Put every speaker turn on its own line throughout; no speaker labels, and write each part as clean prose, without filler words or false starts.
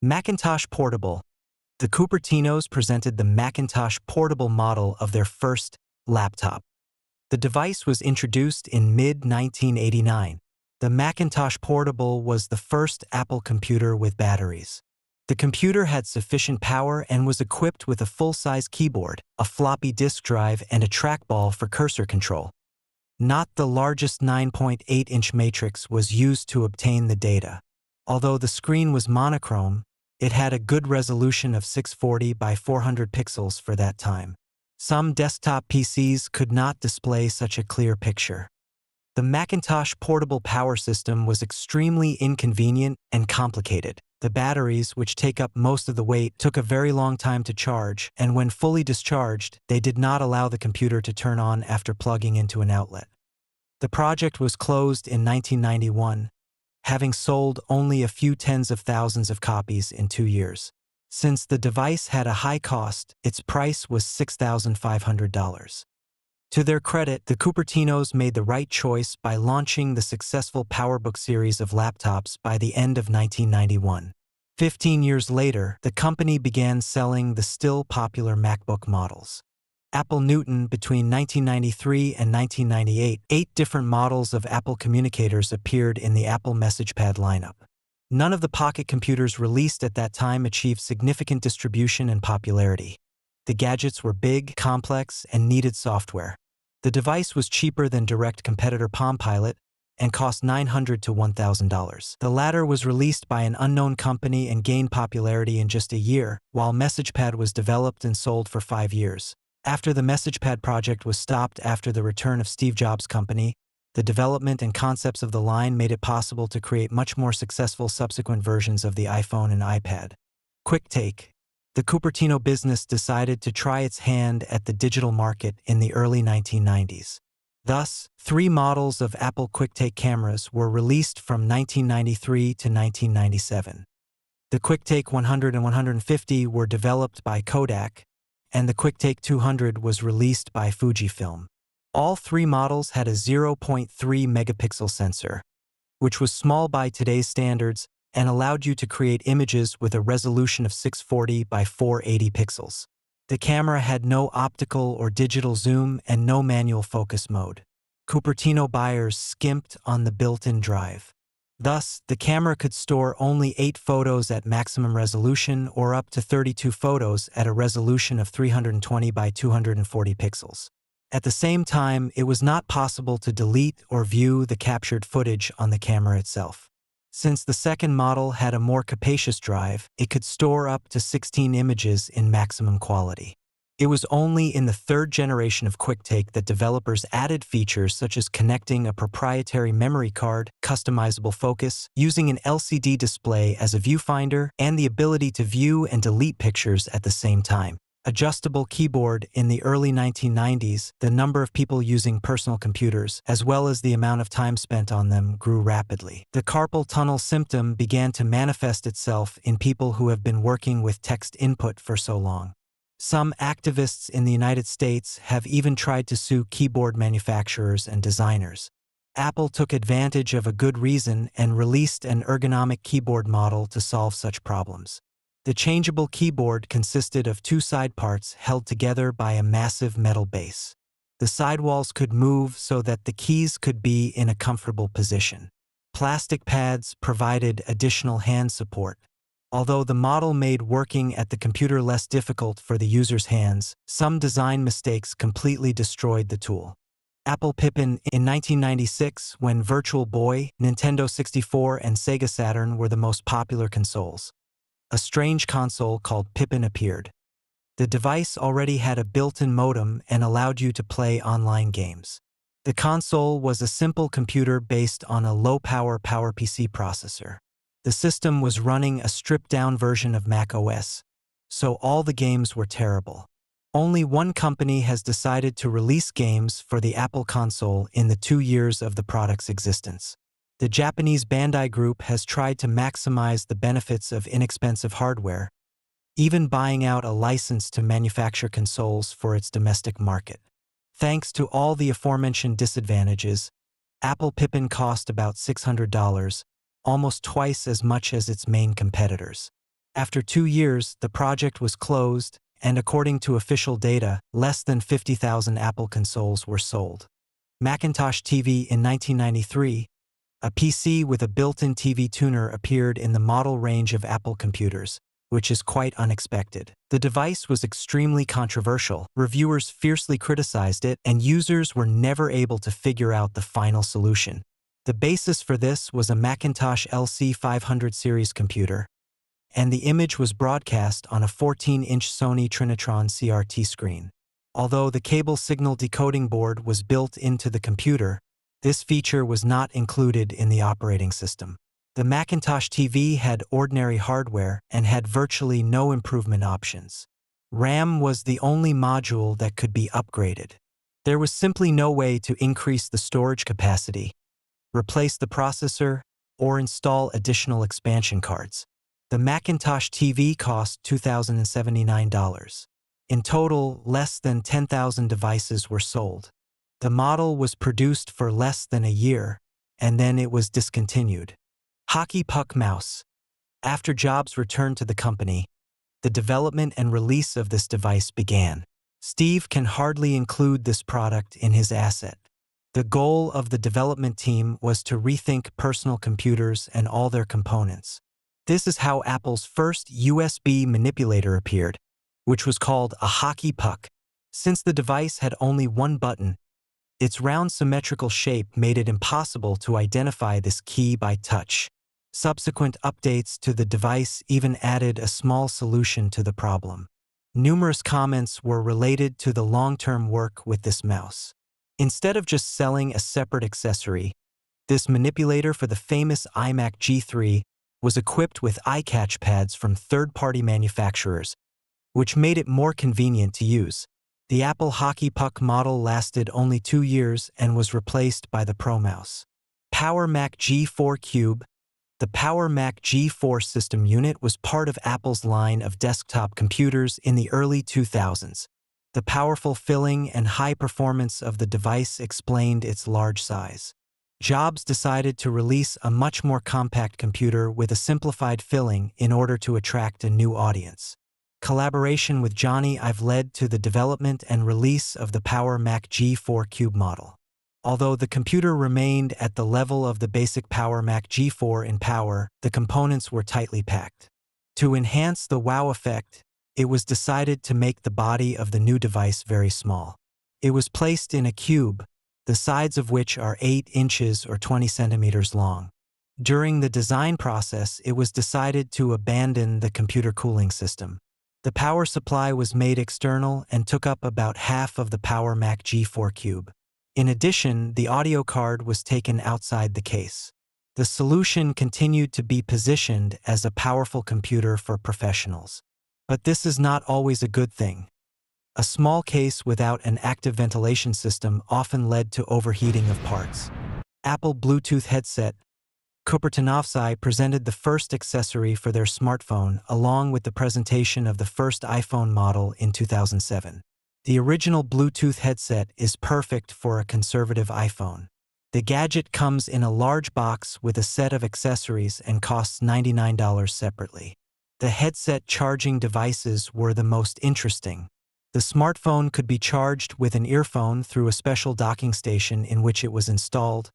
Macintosh Portable. The Cupertinos presented the Macintosh Portable model of their first laptop. The device was introduced in mid-1989. The Macintosh Portable was the first Apple computer with batteries. The computer had sufficient power and was equipped with a full-size keyboard, a floppy disk drive, and a trackball for cursor control. Not the largest 9.8-inch matrix was used to obtain the data. Although the screen was monochrome, it had a good resolution of 640 by 400 pixels for that time. Some desktop PCs could not display such a clear picture. The Macintosh Portable power system was extremely inconvenient and complicated. The batteries, which take up most of the weight, took a very long time to charge, and when fully discharged, they did not allow the computer to turn on after plugging into an outlet. The project was closed in 1991, having sold only a few tens of thousands of copies in 2 years. Since the device had a high cost, its price was $6,500. To their credit, the Cupertinos made the right choice by launching the successful PowerBook series of laptops by the end of 1991. 15 years later, the company began selling the still popular MacBook models. Apple Newton. Between 1993 and 1998, 8 different models of Apple communicators appeared in the Apple MessagePad lineup. None of the pocket computers released at that time achieved significant distribution and popularity. The gadgets were big, complex, and needed software. The device was cheaper than direct competitor Palm Pilot and cost $900 to $1,000. The latter was released by an unknown company and gained popularity in just a year, while MessagePad was developed and sold for 5 years. After the MessagePad project was stopped after the return of Steve Jobs' company, the development and concepts of the line made it possible to create much more successful subsequent versions of the iPhone and iPad. QuickTake. The Cupertino business decided to try its hand at the digital market in the early 1990s. Thus, 3 models of Apple QuickTake cameras were released from 1993 to 1997. The QuickTake 100 and 150 were developed by Kodak, and the QuickTake 200 was released by Fujifilm. All 3 models had a 0.3 megapixel sensor, which was small by today's standards and allowed you to create images with a resolution of 640 by 480 pixels. The camera had no optical or digital zoom and no manual focus mode. Cupertino buyers skimped on the built-in drive. Thus, the camera could store only 8 photos at maximum resolution or up to 32 photos at a resolution of 320 by 240 pixels. At the same time, it was not possible to delete or view the captured footage on the camera itself. Since the second model had a more capacious drive, it could store up to 16 images in maximum quality. It was only in the 3rd generation of QuickTake that developers added features such as connecting a proprietary memory card, customizable focus, using an LCD display as a viewfinder, and the ability to view and delete pictures at the same time. Adjustable keyboard. In the early 1990s, the number of people using personal computers, as well as the amount of time spent on them, grew rapidly. The carpal tunnel symptom began to manifest itself in people who have been working with text input for so long. Some activists in the United States have even tried to sue keyboard manufacturers and designers. Apple took advantage of a good reason and released an ergonomic keyboard model to solve such problems. The changeable keyboard consisted of 2 side parts held together by a massive metal base. The sidewalls could move so that the keys could be in a comfortable position. Plastic pads provided additional hand support. Although the model made working at the computer less difficult for the user's hands, some design mistakes completely destroyed the tool. Apple Pippin. In 1996, when Virtual Boy, Nintendo 64, and Sega Saturn were the most popular consoles, a strange console called Pippin appeared. The device already had a built-in modem and allowed you to play online games. The console was a simple computer based on a low-power PowerPC processor. The system was running a stripped-down version of Mac OS, so all the games were terrible. Only one company has decided to release games for the Apple console in the 2 years of the product's existence. The Japanese Bandai Group has tried to maximize the benefits of inexpensive hardware, even buying out a license to manufacture consoles for its domestic market. Thanks to all the aforementioned disadvantages, Apple Pippin cost about $600, almost twice as much as its main competitors. After 2 years, the project was closed, and according to official data, less than 50,000 Apple consoles were sold. Macintosh TV in 1993, a PC with a built-in TV tuner appeared in the model range of Apple computers, which is quite unexpected. The device was extremely controversial, reviewers fiercely criticized it, and users were never able to figure out the final solution. The basis for this was a Macintosh LC500 series computer, and the image was broadcast on a 14-inch Sony Trinitron CRT screen. Although the cable signal decoding board was built into the computer, this feature was not included in the operating system. The Macintosh TV had ordinary hardware and had virtually no improvement options. RAM was the only module that could be upgraded. There was simply no way to increase the storage capacity, replace the processor, or install additional expansion cards. The Macintosh TV cost $2,079. In total, less than 10,000 devices were sold. The model was produced for less than a year, and then it was discontinued. Hockey puck mouse. After Jobs returned to the company, the development and release of this device began. Steve can hardly include this product in his asset. The goal of the development team was to rethink personal computers and all their components. This is how Apple's first USB manipulator appeared, which was called a hockey puck. Since the device had only one button, its round symmetrical shape made it impossible to identify this key by touch. Subsequent updates to the device even added a small solution to the problem. Numerous comments were related to the long-term work with this mouse. Instead of just selling a separate accessory, this manipulator for the famous iMac G3 was equipped with eye-catch pads from third-party manufacturers, which made it more convenient to use. The Apple Hockey Puck model lasted only 2 years and was replaced by the Pro Mouse. Power Mac G4 Cube. The Power Mac G4 system unit was part of Apple's line of desktop computers in the early 2000s. The powerful filling and high performance of the device explained its large size. Jobs decided to release a much more compact computer with a simplified filling in order to attract a new audience. Collaboration with Johnny Ive led to the development and release of the Power Mac G4 Cube model. Although the computer remained at the level of the basic Power Mac G4 in power, the components were tightly packed. To enhance the wow effect, it was decided to make the body of the new device very small. It was placed in a cube, the sides of which are 8 inches or 20 centimeters long. During the design process, it was decided to abandon the computer cooling system. The power supply was made external and took up about half of the Power Mac G4 Cube. In addition, the audio card was taken outside the case. The solution continued to be positioned as a powerful computer for professionals. But this is not always a good thing. A small case without an active ventilation system often led to overheating of parts. Apple Bluetooth headset. Cupertino presented the first accessory for their smartphone along with the presentation of the first iPhone model in 2007. The original Bluetooth headset is perfect for a conservative iPhone. The gadget comes in a large box with a set of accessories and costs $99 separately. The headset charging devices were the most interesting. The smartphone could be charged with an earphone through a special docking station in which it was installed,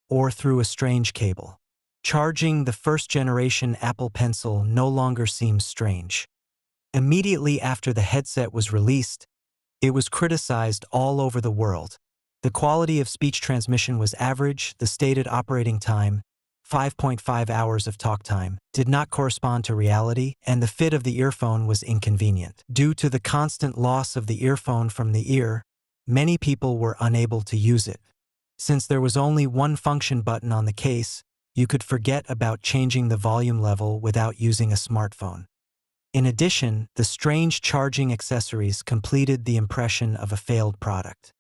or through a strange cable. Charging the first-generation Apple Pencil no longer seems strange. Immediately after the headset was released, it was criticized all over the world. The quality of speech transmission was average, the stated operating time, 5.5 hours of talk time, did not correspond to reality, and the fit of the earphone was inconvenient. Due to the constant loss of the earphone from the ear, many people were unable to use it. Since there was only one function button on the case, you could forget about changing the volume level without using a smartphone. In addition, the strange charging accessories completed the impression of a failed product.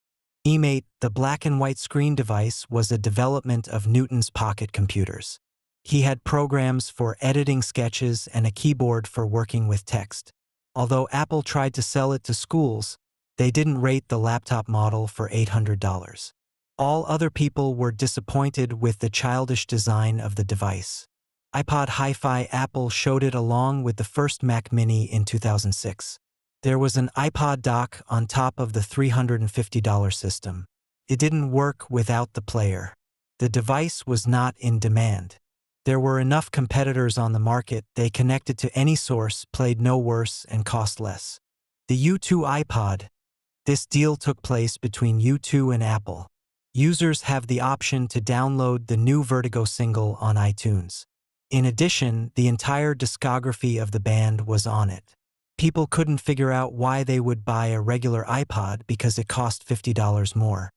eMate, the black and white screen device, was a development of Newton's pocket computers. He had programs for editing sketches and a keyboard for working with text. Although Apple tried to sell it to schools, they didn't rate the laptop model for $800. All other people were disappointed with the childish design of the device. iPod Hi-Fi. Apple showed it along with the first Mac Mini in 2006. There was an iPod dock on top of the $350 system. It didn't work without the player. The device was not in demand. There were enough competitors on the market, they connected to any source, played no worse, and cost less. The U2 iPod. This deal took place between U2 and Apple. Users have the option to download the new Vertigo single on iTunes. In addition, the entire discography of the band was on it. People couldn't figure out why they would buy a regular iPod because it cost $50 more.